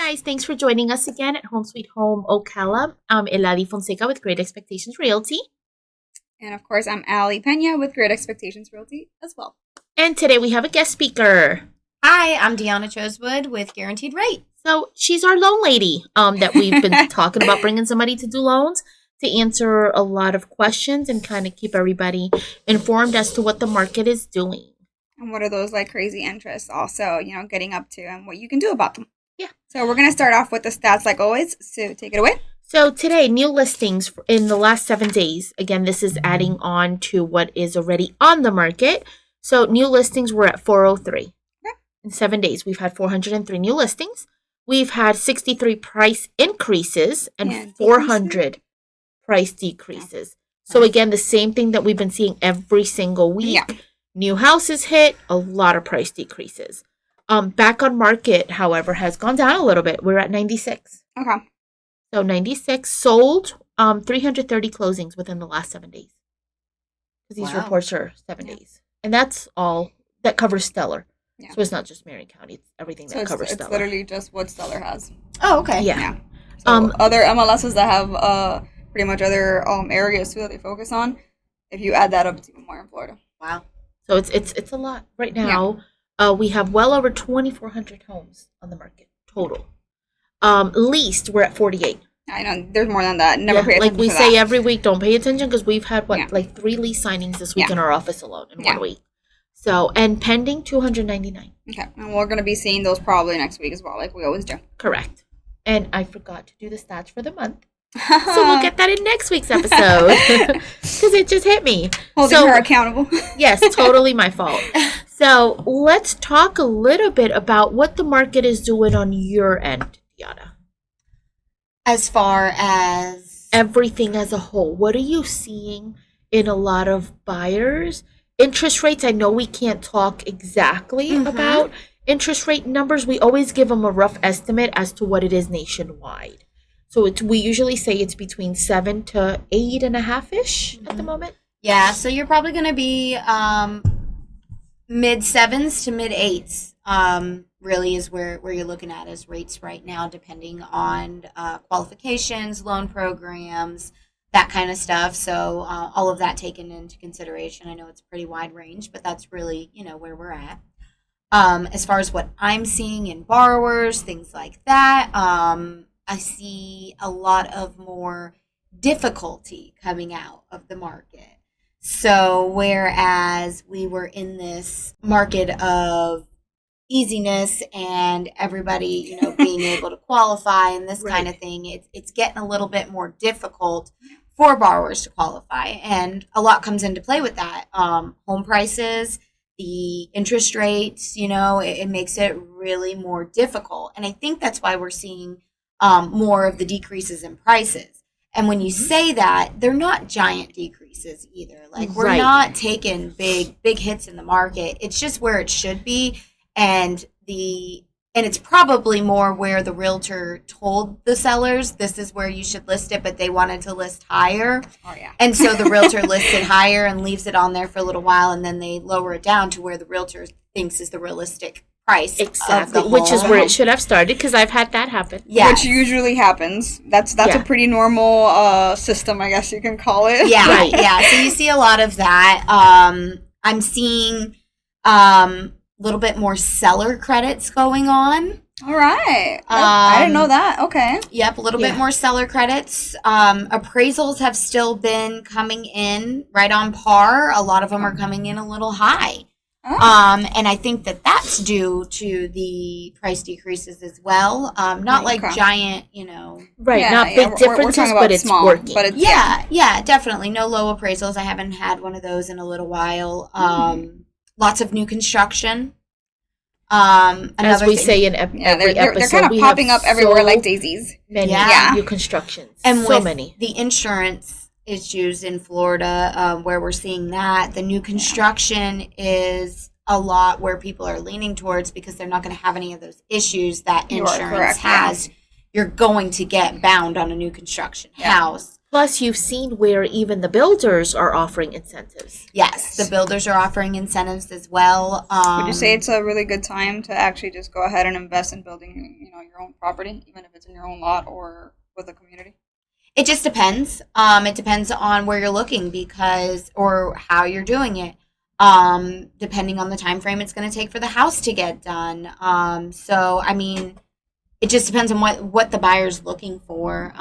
guys, thanks for joining us again at Home Sweet Home Ocala. I'm Elady Fonseca with Great Expectations Realty. And of course, I'm Aly Pena with Great Expectations Realty as well. And today we have a guest speaker. Hi, I'm Deanna Chosewood with Guaranteed Rate. So she's our loan lady that we've been talking about bringing somebody to do loans to answer a lot of questions and kind of keep everybody informed as to what the market is doing. And what are those like crazy interests also, getting up to and what you can do about them. Yeah. So we're going to start off with the stats like always. So take it away. So today, new listings in the last 7 days. Again, this is adding on to what is already on the market. So new listings were at 403. Okay. In 7 days, we've had 403 new listings. We've had 63 price increases and 400 price decreases. So again, the same thing that we've been seeing every single week. Yeah. New houses hit, a lot of price decreases. Back on market, however, has gone down a little bit. We're at 96. Okay. So 96 sold, 330 closings within the last 7 days. Because these reports are 7 days. And that's all, that covers Stellar. Yeah. So it's not just Marion County, it's everything that covers Stellar. It's literally just what Stellar has. Oh, okay. Yeah. So other MLSs that have pretty much other areas too that they focus on, if you add that up, it's even more in Florida. Wow. So it's a lot. Right now, we have well over 2,400 homes on the market total. Leased, we're at 48. I know, there's more than that. Never pay attention like we to say that. every week, don't pay attention because we've had, like 3 lease signings this week in our office alone in 1 week. So, and pending 299. Okay, and we're going to be seeing those probably next week as well, like we always do. Correct. And I forgot to do the stats for the month. So we'll get that in next week's episode because it just hit me. Holding her accountable. Yes, totally my fault. So let's talk a little bit about what the market is doing on your end, Deanna. As far as everything as a whole, what are you seeing in a lot of buyers? Interest rates, I know we can't talk exactly about interest rate numbers. We always give them a rough estimate as to what it is nationwide. So we usually say it's between 7 to 8.5-ish at the moment. Yeah, so you're probably going to be mid-7s to mid-8s. Really is where you're looking at as rates right now, depending on qualifications, loan programs, that kind of stuff. So all of that taken into consideration. I know it's a pretty wide range, but that's really, where we're at. As far as what I'm seeing in borrowers, things like that, I see a lot of more difficulty coming out of the market. So whereas we were in this market of easiness and everybody, being able to qualify and this kind of thing, it's getting a little bit more difficult for borrowers to qualify. And a lot comes into play with that. Home prices, the interest rates, it makes it really more difficult. And I think that's why we're seeing more of the decreases in prices. And when you say that, they're not giant decreases either. Like we're not taking big hits in the market. It's just where it should be. And it's probably more where the realtor told the sellers this is where you should list it, but they wanted to list higher. Oh yeah. And so the realtor lists it higher and leaves it on there for a little while, and then they lower it down to where the realtor thinks is the realistic price. Exactly, which is where it should have started, because I've had that happen. Yeah, which usually happens. That's a pretty normal system, I guess you can call it. Yeah, yeah. So you see a lot of that. I'm seeing little bit more seller credits going on. All right. I didn't know that. Okay. Yep, a little bit more seller credits. Appraisals have still been coming in right on par. A lot of them are coming in a little high. Oh. And I think that's due to the price decreases as well. Not like giant, Right, not big differences, but it's small, working. But it's, yeah, definitely. No low appraisals. I haven't had one of those in a little while. Lots of new construction. As we say in every episode, they're kind of popping up everywhere like daisies. Many new constructions. And so many. The insurance issues in Florida, where we're seeing that, the new construction is a lot where people are leaning towards because they're not going to have any of those issues that insurance has. You're going to get bound on a new construction house. Plus, you've seen where even the builders are offering incentives. Yes, the builders are offering incentives as well. Would you say it's a really good time to actually just go ahead and invest in building, your own property, even if it's in your own lot or with a community? It just depends. It depends on where you're looking or how you're doing it. Depending on the time frame it's going to take for the house to get done. It just depends on what the buyer's looking for.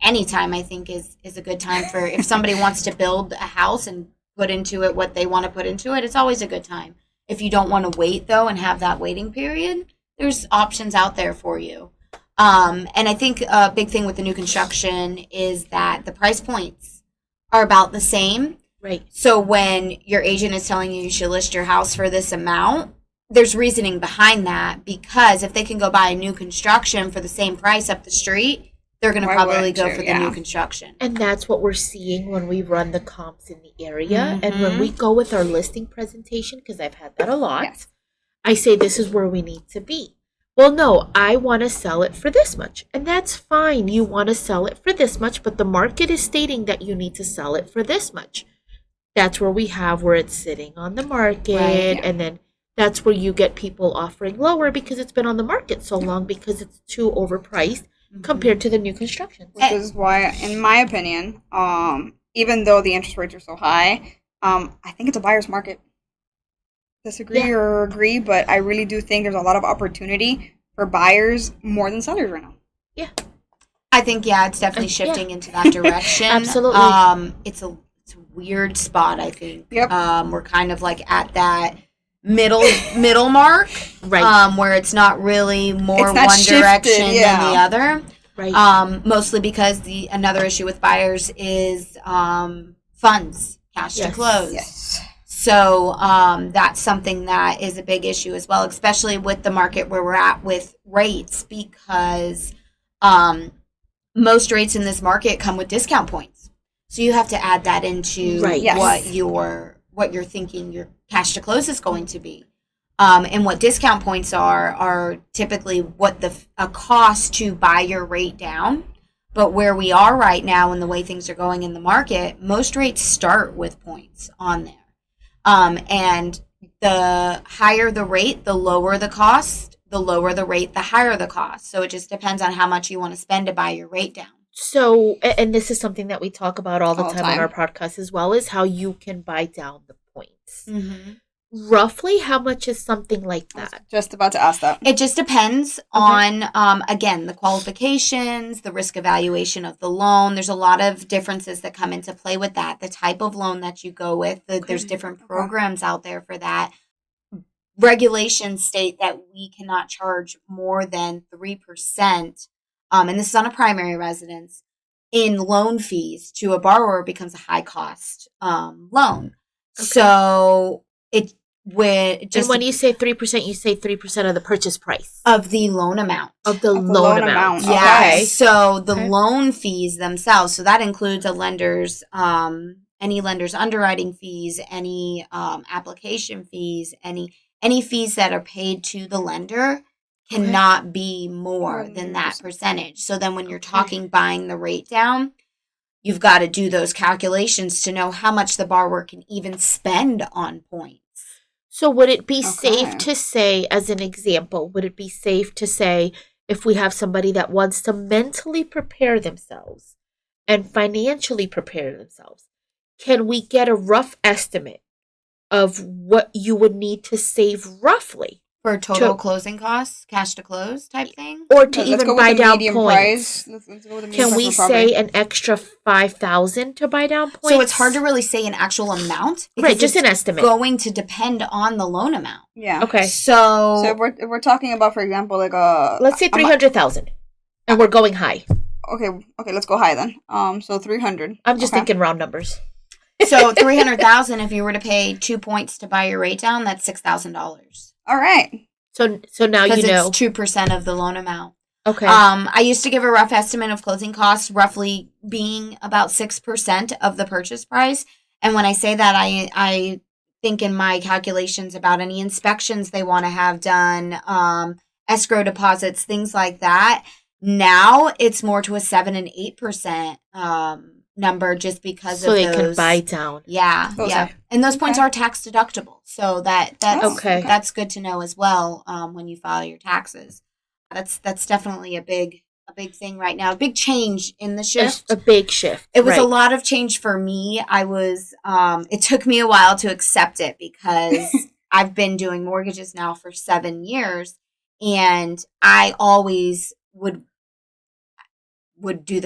Anytime I think is a good time for if somebody wants to build a house and put into it what they want to put into it. It's always a good time. If you don't want to wait though and have that waiting period, there's options out there for you. And I think a big thing with the new construction is that the price points are about the same. Right. So when your agent is telling you should list your house for this amount, there's reasoning behind that, because if they can go buy a new construction for the same price up the street, they're going to probably go for the new construction. And that's what we're seeing when we run the comps in the area. And when we go with our listing presentation, because I've had that a lot, I say this is where we need to be. Well, no, I want to sell it for this much. And that's fine. You want to sell it for this much, but the market is stating that you need to sell it for this much. That's where we have where it's sitting on the market. Right, and then that's where you get people offering lower because it's been on the market so long because it's too overpriced compared to the new construction. Which is why, in my opinion, even though the interest rates are so high, I think it's a buyer's market. Disagree or agree, but I really do think there's a lot of opportunity for buyers more than sellers right now. Yeah. I think, it's definitely shifting into that direction. Absolutely. It's a weird spot, I think. Yep. We're kind of like at that middle mark, right? Where it's not really more one shifted, direction than the other, right? Mostly because another issue with buyers is funds, cash to close. Yes. So that's something that is a big issue as well, especially with the market where we're at with rates, because most rates in this market come with discount points. So you have to add that into what you're thinking your cash to close is going to be. And what discount points are typically what a cost to buy your rate down. But where we are right now and the way things are going in the market, most rates start with points on there. And the higher the rate, the lower the cost. The lower the rate, the higher the cost. So it just depends on how much you want to spend to buy your rate down. So, and this is something that we talk about all the time on our podcast as well, is how you can buy down the points. Mm-hmm. Roughly, how much is something like that? I was just about to ask that. It just depends on, again, the qualifications, the risk evaluation of the loan. There's a lot of differences that come into play with that. The type of loan that you go with, there's different programs out there for that. Regulations state that we cannot charge more than 3%, and this is on a primary residence, in loan fees to a borrower becomes a high cost loan. Okay. So and when you say 3%, you say 3% of the purchase price of the loan amount. Of the loan amount. Yeah. Okay. So the loan fees themselves. So that includes any lender's underwriting fees, any application fees, any fees that are paid to the lender cannot be more than that percentage. So then when you're talking buying the rate down, you've got to do those calculations to know how much the borrower can even spend on points. So would it be safe to say, as an example, if we have somebody that wants to mentally prepare themselves and financially prepare themselves, can we get a rough estimate of what you would need to save roughly? For total closing costs, cash to close type thing? Or to even buy down points. Let's go with the can we say an extra $5,000 to buy down points? So it's hard to really say an actual amount. Right, just an estimate. Going to depend on the loan amount. Yeah. Okay. So if we're talking about, for example, like let's say 300,000, and we're going high. Okay, let's go high then. So 300. I'm just thinking round numbers. So 300,000, if you were to pay 2 points to buy your rate down, that's $6,000. All right. So now you know. It's 2% of the loan amount. Okay. I used to give a rough estimate of closing costs, roughly being about 6% of the purchase price. And when I say that, I think in my calculations about any inspections they want to have done, escrow deposits, things like that. Now it's more to a 7 and 8% number just because So of they those. can buy down. Yeah, Those yeah. are- And those points okay. are tax deductible. So that's Okay. that's good to know as well when you file your taxes. That's definitely a big thing right now. A big change in the shift. A big shift. It was a right. lot of change for me. It took me a while to accept it because I've been doing mortgages now for 7 years, and I always would do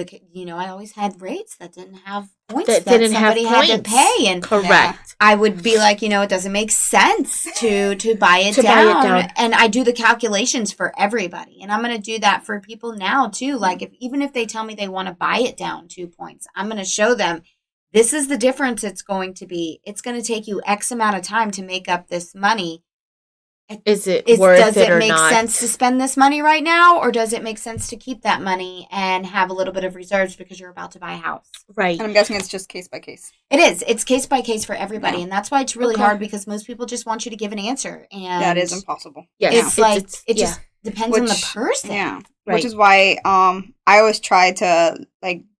I always had rates that didn't have points that didn't have somebody had to points. pay, and Correct. I would be like, it doesn't make sense to buy it To down. buy it down. And I do the calculations for everybody, and I'm going to do that for people now too. Like even if they tell me they want to buy it down 2 points, I'm going to show them this is the difference it's going to be. It's going to take you X amount of time to make up this money. Is it worth Does it it or make not? sense to spend this money right now, or does it make sense to keep that money and have a little bit of reserves because you're about to buy a house? Right. And I'm guessing it's just case by case. It is. It's case by case for everybody, Yeah. and that's why it's really Okay. hard because most people just want you to give an answer, and That is impossible. Yes. it's yeah. just depends on the Which- person. Yeah. Right. Which is why I always try to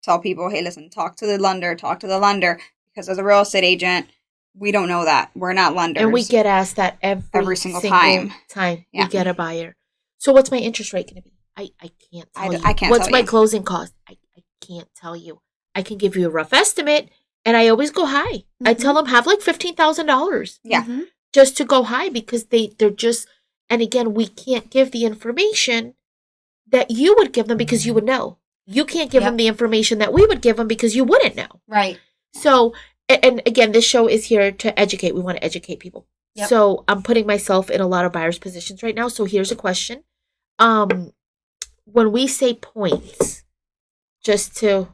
tell people, hey, listen, talk to the lender, because as a real estate agent, we don't know that. We're not lenders. And we get asked that every single time. Yeah. We get a buyer. So what's my interest rate going to be? I can't tell you. I can't What's tell my you. closing cost? I can't tell you. I can give you a rough estimate, and I always go high. I tell them have like $15,000 Yeah. Mhm. just to go high because they're just. And again, we can't give the information that you would give them because you would know. You can't give them the information that we would give them because you wouldn't know. Right. So, and again, this show is here to educate. We want to educate people. Yep. So I'm putting myself in a lot of buyers' positions right now. So here's a question. When we say points, just to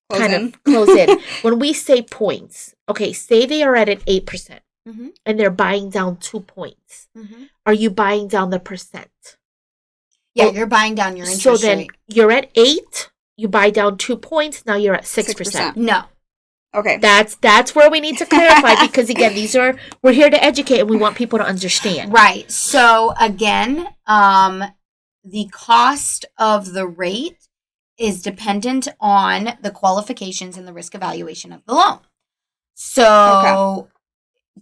close in, when we say points, okay, say they are at an 8% Mm-hmm. and they're buying down 2 points. Mm-hmm. Are you buying down the percent? Yeah, Well, you're buying down your interest So then rate. you're at 8, you buy down 2 points, now you're at 6%. 6%. No. Okay. That's where we need to clarify because again, we're here to educate and we want people to understand. Right. So again, the cost of the rate is dependent on the qualifications and the risk evaluation of the loan. So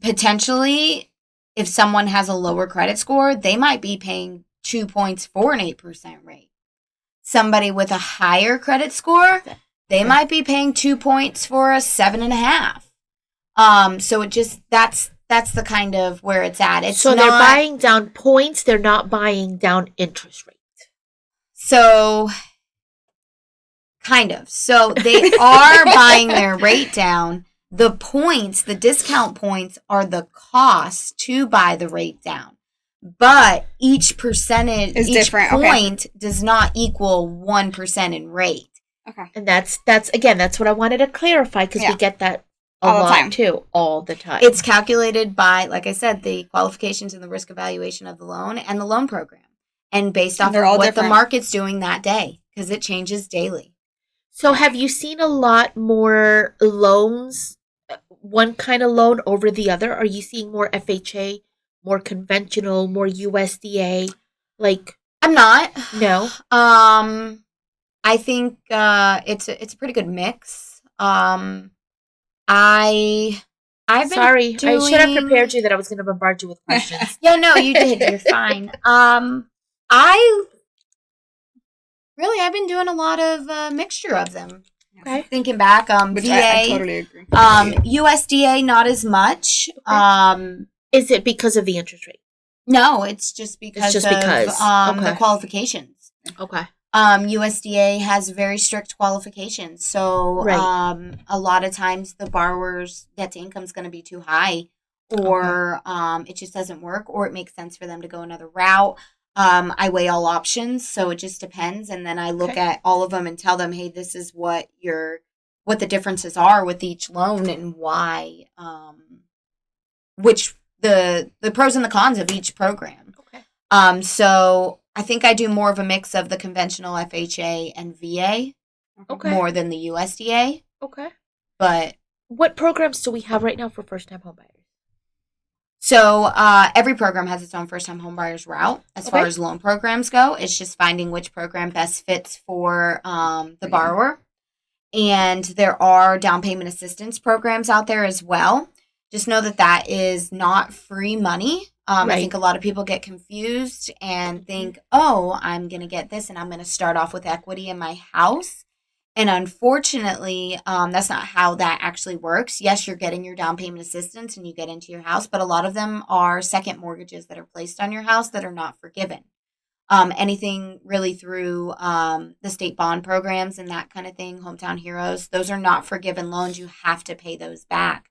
potentially, if someone has a lower credit score, they might be paying 2 points for an 8% rate. Somebody with a higher credit score, they might be paying 2 points for a 7.5. So it just that's the kind of where it's at. It's So not, they're buying down points, they're not buying down interest rate. So kind of. So they are buying their rate down. The points, the discount points are the cost to buy the rate down. But each percentage, Is each different. Okay. point does not equal 1% in rate. Okay. And that's what I wanted to clarify because Yeah. we get that All the lot time. too, all the time. It's calculated by, like I said, the qualifications and the risk evaluation of the loan and the loan program. And based off They're of all what different. the market's doing that day, because it changes daily. So have you seen a lot more loans, one kind of loan over the other? Are you seeing more FHA, more conventional, more USDA? Like, I'm not. no. I think it's a pretty good mix. I've been Sorry, I should have doing- prepared you that I was going to bombard you with questions. Yeah, no, you did. You're fine. I've been doing a lot of mixture of them. Okay. Thinking back, Which VA, I totally agree. USDA, not as much. Is it because of the interest rate? No, it's just because just of because. the Okay. qualifications. Okay. USDA has very strict qualifications, so Right. a lot of times the borrower's debt to income is going to be too high, or it just doesn't work, or it makes sense for them to go another route. I weigh all options, so it just depends, and then I look at all of them and tell them, hey, this is what the differences are with each loan and why, which the pros and the cons of each program. Okay. So I think I do more of a mix of the conventional FHA and VA Okay. more than the USDA. Okay. But What programs do we have right now for first-time home buyers? So every program has its own first-time homebuyers route as far as loan programs go. It's just finding which program best fits for the borrower. And there are down payment assistance programs out there as well. Just know that that is not free money. I think a lot of people get confused and think, oh, I'm going to get this and I'm going to start off with equity in my house. And unfortunately, that's not how that actually works. Yes, you're getting your down payment assistance and you get into your house, but a lot of them are second mortgages that are placed on your house that are not forgiven. Anything really through the state bond programs and that kind of thing, Hometown Heroes, those are not forgiven loans. You have to pay those back.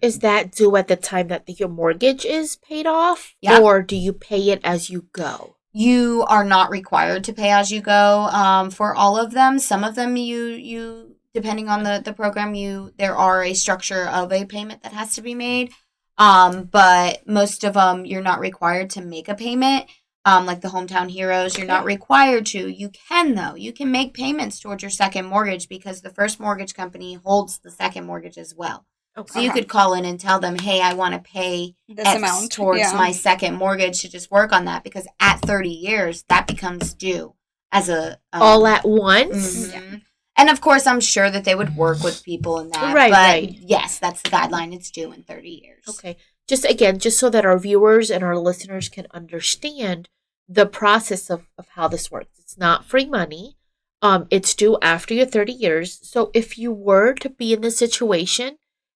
Is that due at the time that your mortgage is paid off? Yeah. Or do you pay it as you go? You are not required to pay as you go for all of them. Some of them you depending on the program, there are a structure of a payment that has to be made. But most of them you're not required to make a payment. Like the Hometown Heroes, you're not required to. You can though. You can make payments towards your second mortgage because the first mortgage company holds the second mortgage as well. Okay. So you could call in and tell them, hey, I want to pay this X amount towards my second mortgage to just work on that because at 30 years, that becomes due as a... all at once? Mm-hmm. Yeah. And of course, I'm sure that they would work with people in that. But yes, that's the guideline. It's due in 30 years. Okay. Just so that our viewers and our listeners can understand the process of how this works. It's not free money. It's due after your 30 years. So if you were to be in this situation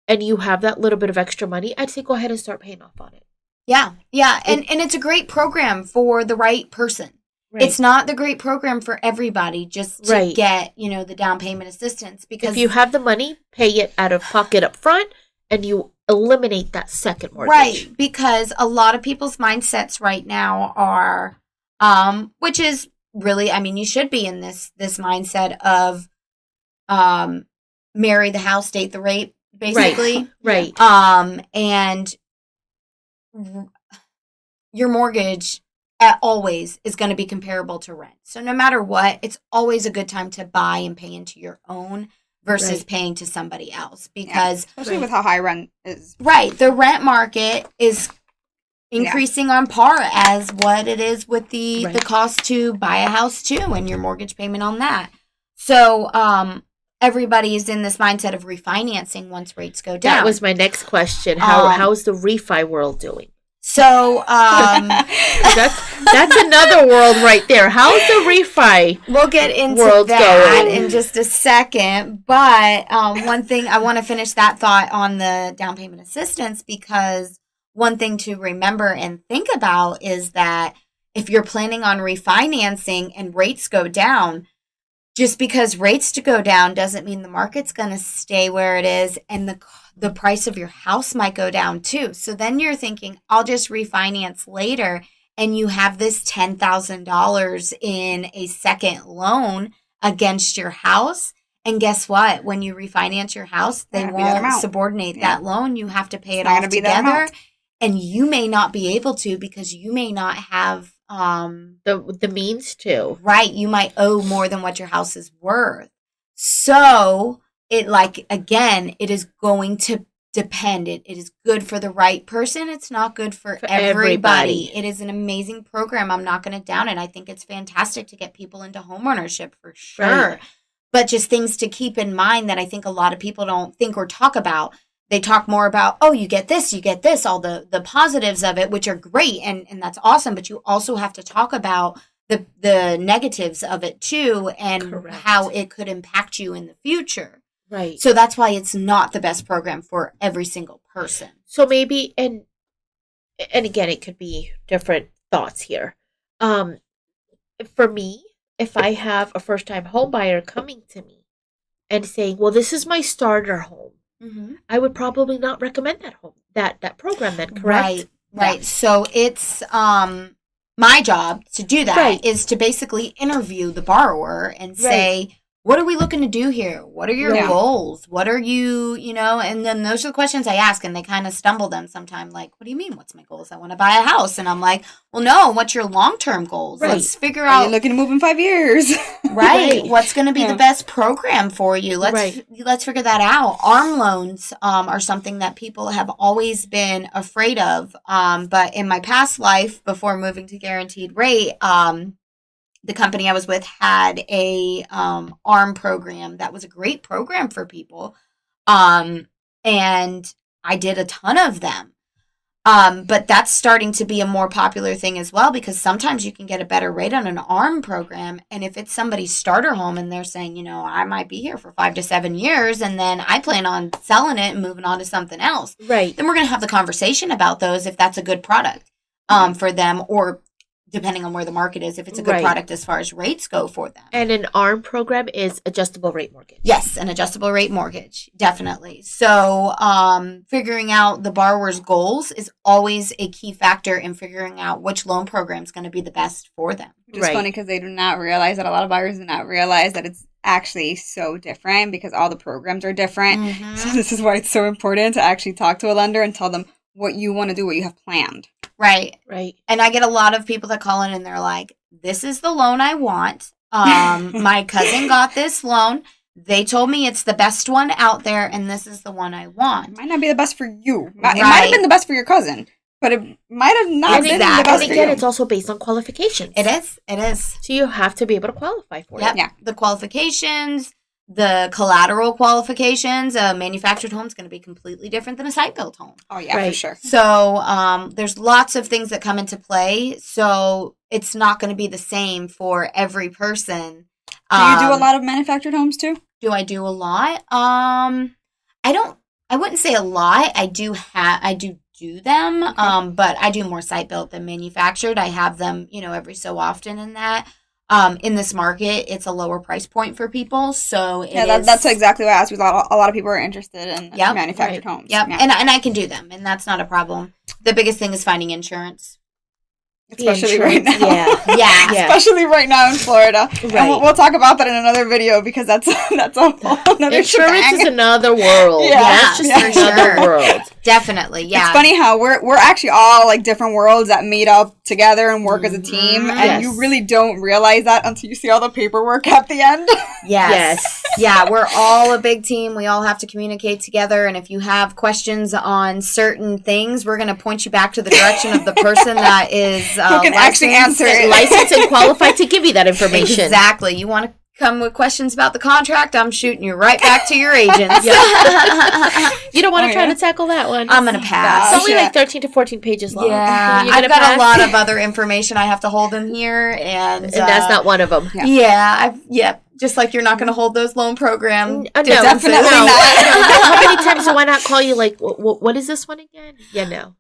and you have that little bit of extra money, I'd say go ahead and start paying off on it. Yeah. And it's a great program for the right person. Right. It's not the great program for everybody just to get, the down payment assistance. Because if you have the money, pay it out of pocket up front and you eliminate that second mortgage. Right. Because a lot of people's mindsets right now are, which is really, you should be in this mindset of marry the house, date the rape. Basically. Right. And your mortgage always is going to be comparable to rent. So no matter what, it's always a good time to buy and pay into your own versus paying to somebody else because especially with how high rent is. Right. The rent market is increasing on par as what it is with the cost to buy a house too and your mortgage payment on that. So, everybody is in this mindset of refinancing once rates go down. That was my next question. How's the refi world doing? So that's another world right there. How's the refi? We'll get into that in just a second. But one thing I want to finish that thought on the down payment assistance because one thing to remember and think about is that if you're planning on refinancing and rates go down, just because rates to go down doesn't mean the market's going to stay where it is and the price of your house might go down too. So then you're thinking, I'll just refinance later and you have this $10,000 in a second loan against your house. And guess what? When you refinance your house, they won't subordinate that loan. You have to pay it all together. And you may not be able to because you may not have the means to. Right. You might owe more than what your house is worth. So it is going to depend. It is good for the right person. It's not good for everybody. It is an amazing program. I'm not going to down it. I think it's fantastic to get people into homeownership for sure. Right. But just things to keep in mind that I think a lot of people don't think or talk about. They talk more about, oh, you get this, all the positives of it, which are great, and that's awesome. But you also have to talk about the negatives of it too, and how it could impact you in the future. Right. So that's why it's not the best program for every single person. So maybe, and again, it could be different thoughts here. For me, if I have a first-time home buyer coming to me and saying, well, this is my starter home, I would probably not recommend that program then, correct? Right. So it's my job to do that is to basically interview the borrower and say, what are we looking to do here? What are your Yeah. goals? What are you, and then those are the questions I ask, and they kind of stumble them sometime. Like, what do you mean? What's my goals? I want to buy a house. And I'm like, well, no, what's your long-term goals? Right. Let's figure Are you out, looking to move in 5 years? right, Right. what's going to be the best program for you. Let's figure that out. ARM loans are something that people have always been afraid of. But in my past life, before moving to Guaranteed Rate, the company I was with had a ARM program that was a great program for people. And I did a ton of them. But that's starting to be a more popular thing as well, because sometimes you can get a better rate on an ARM program. And if it's somebody's starter home and they're saying, I might be here for 5 to 7 years and then I plan on selling it and moving on to something else, Right. then we're going to have the conversation about those if that's a good product for them, or depending on where the market is, if it's a good Right. product as far as rates go for them. And an ARM program is adjustable rate mortgage. Yes, an adjustable rate mortgage, definitely. So figuring out the borrower's goals is always a key factor in figuring out which loan program is going to be the best for them. Which is funny because they do not realize that a lot of buyers do not realize that it's actually so different because all the programs are different. Mm-hmm. So this is why it's so important to actually talk to a lender and tell them what you want to do, what you have planned. Right. Right. And I get a lot of people that call in and they're like, this is the loan I want. My cousin got this loan. They told me it's the best one out there, and this is the one I It want. might not be the best for you. It Right. might have been the best for your cousin, but it might have not been the Exactly. best And for again, you. it's also based on qualifications. It is. It is. So you have to be able to qualify for Yep. it. Yeah. The qualifications, the collateral qualifications. A manufactured home is going to be completely different than a site-built home. Oh, yeah, for Right. sure. So there's lots of things that come into play. So it's not going to be the same for every person. Do you do a lot of manufactured homes too? Do I do a lot? I wouldn't say a lot. I do them. Okay. But I do more site built than manufactured. I have them, every so often in that. In this market, it's a lower price point for people, so That's exactly what I asked. Because a lot of people are interested in Yep. manufactured Right. homes. Yep, Yeah. and I can do them, and that's not a problem. The biggest thing is finding insurance. Especially right now. Yeah. Yeah. Yeah. Especially right now in Florida. And Right. we'll talk about that in another video because that's a whole another Insurance shebang. is another world. Yeah. That's just Yeah, for another sure. world. Definitely, yeah. It's funny how we're actually all like different worlds that meet up together and work as a team, Mhm. and Yes. you really don't realize that until you see all the paperwork at the end. Yes. Yeah, we're all a big team. We all have to communicate together. And if you have questions on certain things, we're going to point you back to the direction of the person that is Who can actually answer it. Licensed and qualified to give you that information. Exactly. You want to come with questions about the contract? I'm shooting you right back to your agents. You don't want to Oh, try yeah? to tackle that one. I'm going to pass. It's only Gosh, like 13 to 14 pages long. Yeah, You're I've gonna got pass? a lot of other information I have to hold in here, and that's not one of them. Yeah. just like you're not going to hold those loan program. No, differences. definitely no. not. How many times do I not call you like, what is this one again? Yeah, no.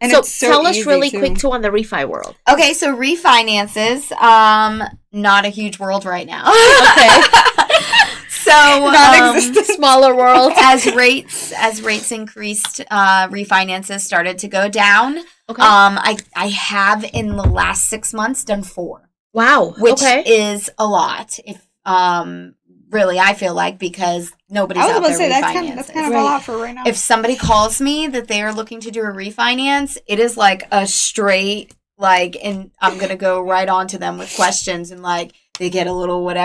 And So, it's so tell us easy, really too. quick too on the refi world. Okay, so refinances, not a huge world right now. Okay. So Non-existent. Smaller world. as rates increased, refinances started to go down. Okay. I have in the last 6 months done 4, Wow. which okay. is a lot. If really, I feel like, because nobody's I was out about to there say refinances. that's kind of Right. a lot for right now. If somebody calls me that they are looking to do a refinance, it is like a straight, and I'm going to go right on to them with questions, and they get a little weird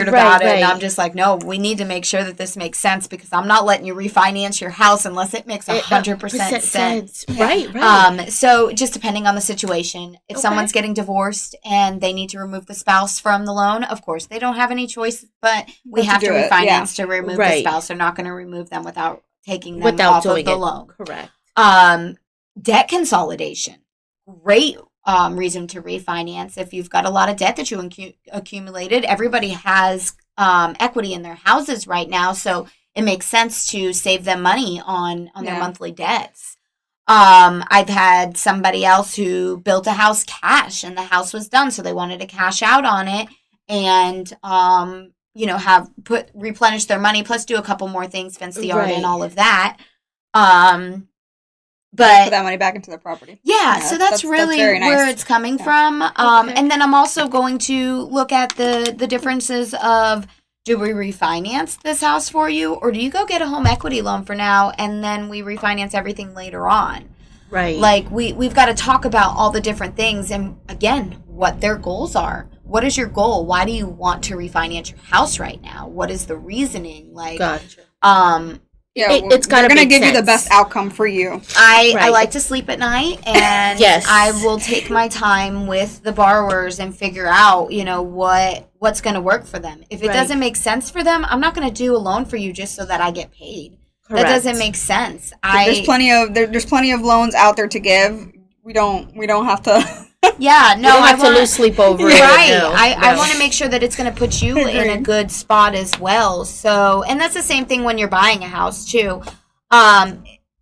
about it. And right. I'm just like, no, we need to make sure that this makes sense, because I'm not letting you refinance your house unless it makes 100% sense. Right, right. So just depending on the situation, if Okay. someone's getting divorced and they need to remove the spouse from the loan, of course, they don't have any choice, but we But to have to do it, refinance to remove the Right. spouse. They're not going to remove them without taking them Without off of doing the it. loan. Correct. Debt consolidation. Great reason to refinance. If you've got a lot of debt that you accumulated, everybody has equity in their houses right now, so it makes sense to save them money on their Yeah. monthly debts. I've had somebody else who built a house cash, and the house was done, so they wanted to cash out on it and have replenish their money, plus do a couple more things, fence the yard Right. and all of that. Put But that money back into the property. yeah, so that's really very nice. where it's coming Yeah. from. Okay. And then I'm also going to look at the differences of do we refinance this house for you, or do you go get a home equity loan for now and then we refinance everything later on? Right. Like, we've got to talk about all the different things and, again, what their goals are. What is your goal? Why do you want to refinance your house right now? What is the reasoning? Like, Gotcha. It's going to give you the best outcome for you. I like to sleep at night, and Yes. I will take my time with the borrowers and figure out, what's going to work for them. If it Right. doesn't make sense for them, I'm not going to do a loan for you just so that I get paid. Correct. That doesn't make sense. There's plenty of loans out there to give. We don't have to. Yeah, no, You don't have I wanna, to lose sleep over it. right. No, I no. want to make sure that it's going to put you in a good spot as well. So, and that's the same thing when you're buying a house too.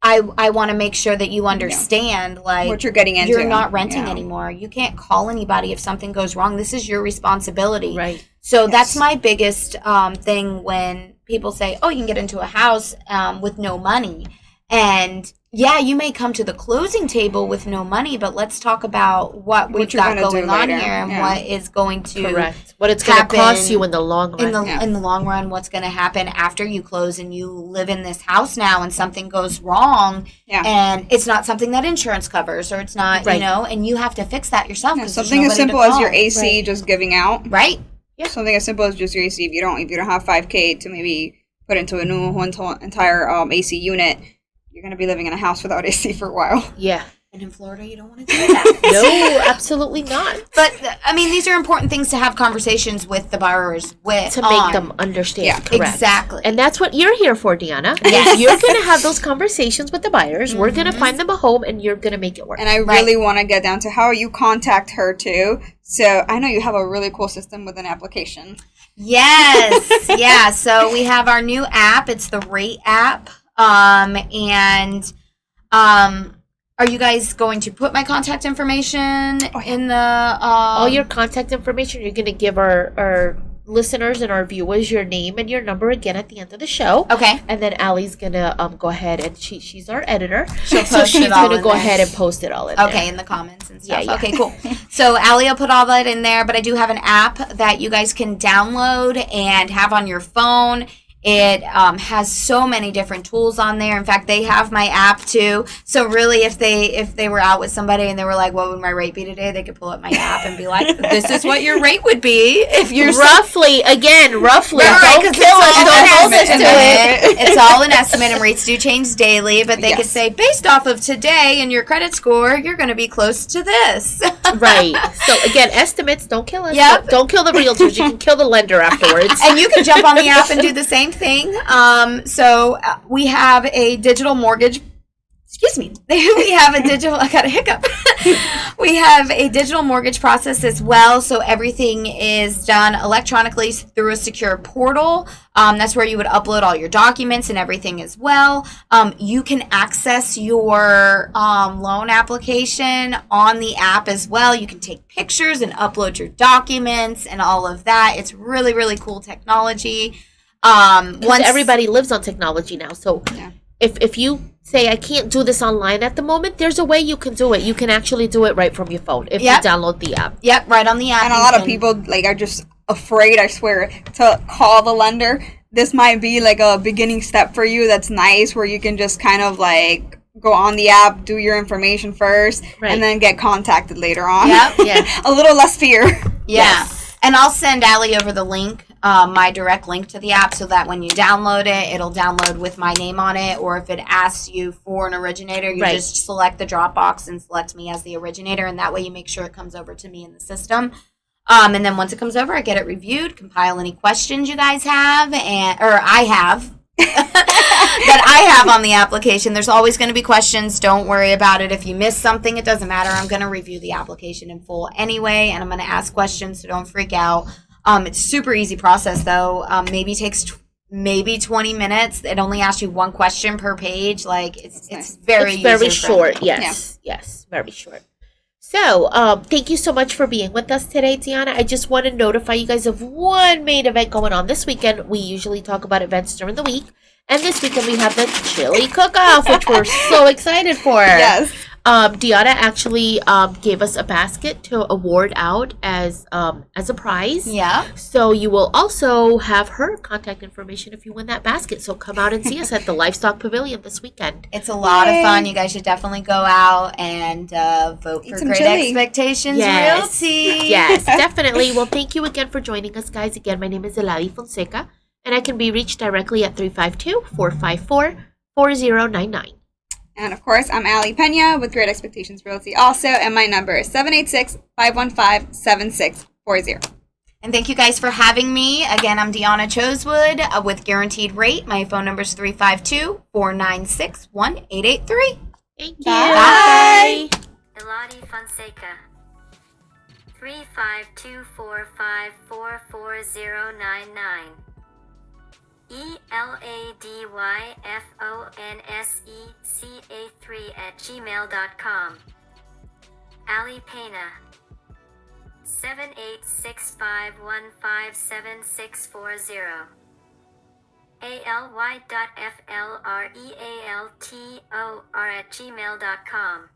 I want to make sure that you understand, like, what you're getting into. You're not renting Yeah. anymore. You can't call anybody if something goes wrong. This is your responsibility. Right. So that's my biggest thing when people say, "Oh, you can get into a house with no money," and yeah, you may come to the closing table with no money, but let's talk about what we've you're got gonna going do on later. here and Yeah. what is going to Correct. What it's going to happen cost you in the long run. in the long run. What's going to happen after you close and you live in this house now, and something goes wrong, Yeah. and it's not something that insurance covers, or it's not, Right. and you have to fix that yourself. Yeah, 'Cause there's something as nobody to simple as your call. AC Right. just giving out. Right. Yeah. Something as simple as just your AC. If you don't have $5K to maybe put into a new entire AC unit, you're gonna be living in a house without AC for a while. Yeah. And in Florida, you don't want to do that. No, absolutely not. But I mean, these are important things to have conversations with the borrowers with To make them understand. Yeah, correct. exactly. And that's what you're here for, Deanna. Yes. You're going to have those conversations with the buyers. We're going to find them a home, and you're going to make it work. And I really want to get down to how you contact her too. So I know you have a really cool system with an application. Yes, yeah. So we have our new app. It's the Rate app, are you guys going to put my contact information in the All your contact information, you're going to give our listeners and our viewers your name and your number again at the end of the show. Okay. And then Allie's going to go ahead, and she's our editor. She'll So post she's it all going to in go there. ahead and post it all in there. Okay, in the comments and stuff. Yeah. Okay, cool. So Allie will put all that in there, but I do have an app that you guys can download and have on your phone. It has so many different tools on there. In fact, they have my app too. So really, if they were out with somebody and they were like, "What would my rate be today?" They could pull up my app and be like, "This is what your rate would be if you're roughly. Right, Don't 'cause kill us. it's all Don't an hold us to estimate. it. It's all an estimate, and rates do change daily. But they could Yes. say, based off of today and your credit score, you're going to be close to this. Right. So again, estimates. Don't kill us. Yep. Don't kill the realtors. You can kill the lender afterwards. And you can jump on the app and do the same thing. We have a digital mortgage. Excuse me. We have a digital. I got a hiccup. We have a digital mortgage process as well. So everything is done electronically through a secure portal. That's where you would upload all your documents and everything as well. You can access your loan application on the app as well. You can take pictures and upload your documents and all of that. It's really, really cool technology. Once everybody lives on technology now, so Yeah. if you say I can't do this online at the moment, there's a way you can do it. You can actually do it right from your phone if Yep. you download the app. Yep, right on the app. And a you lot of can- people are just afraid, I swear, to call the lender. This might be like a beginning step for you that's nice, where you can just kind of like go on the app, do your information first, Right. and then get contacted later on. Yep. Yeah. A little less fear. Yeah. And I'll send Allie over the link, my direct link to the app, so that when you download it, it'll download with my name on it. Or if it asks you for an originator, you Right. just select the Dropbox and select me as the originator. And that way you make sure it comes over to me in the system. And then once it comes over, I get it reviewed, compile any questions you guys have, or I have. that I have on the application. There's always going to be questions. Don't worry about it. If you miss something, it doesn't matter. I'm going to review the application in full anyway, and I'm going to ask questions, so don't freak out. It's a super easy process, though. Maybe takes maybe 20 minutes. It only asks you one question per page. Like, it's very It's very user-friendly. short. Yes. Yes. Very short. So, thank you so much for being with us today, Deanna. I just want to notify you guys of one main event going on this weekend. We usually talk about events during the week. And this weekend we have the chili cook-off, which we're so excited for. Yes. Deanna actually gave us a basket to award out as a prize. Yeah. So you will also have her contact information if you win that basket. So come out and see us at the Livestock Pavilion this weekend. It's a lot Yay. of fun. You guys should definitely go out and vote Eat for some Great chili. Expectations Yes. Realty. Yes, definitely. Well, thank you again for joining us, guys. Again, my name is Elady Fonseca, and I can be reached directly at 352-454-4099. And of course, I'm Allie Pena with Great Expectations Realty also, and my number is 786-515-7640. And thank you guys for having me. Again, I'm Deanna Chosewood with Guaranteed Rate. My phone number is 352-496-1883. Thank you. Bye. Elady Fonseca. 35245444099. ELADYFONSECA3@gmail.com. Allie Pena. 786-515-7640. ALY.FLREALTOR@gmail.com.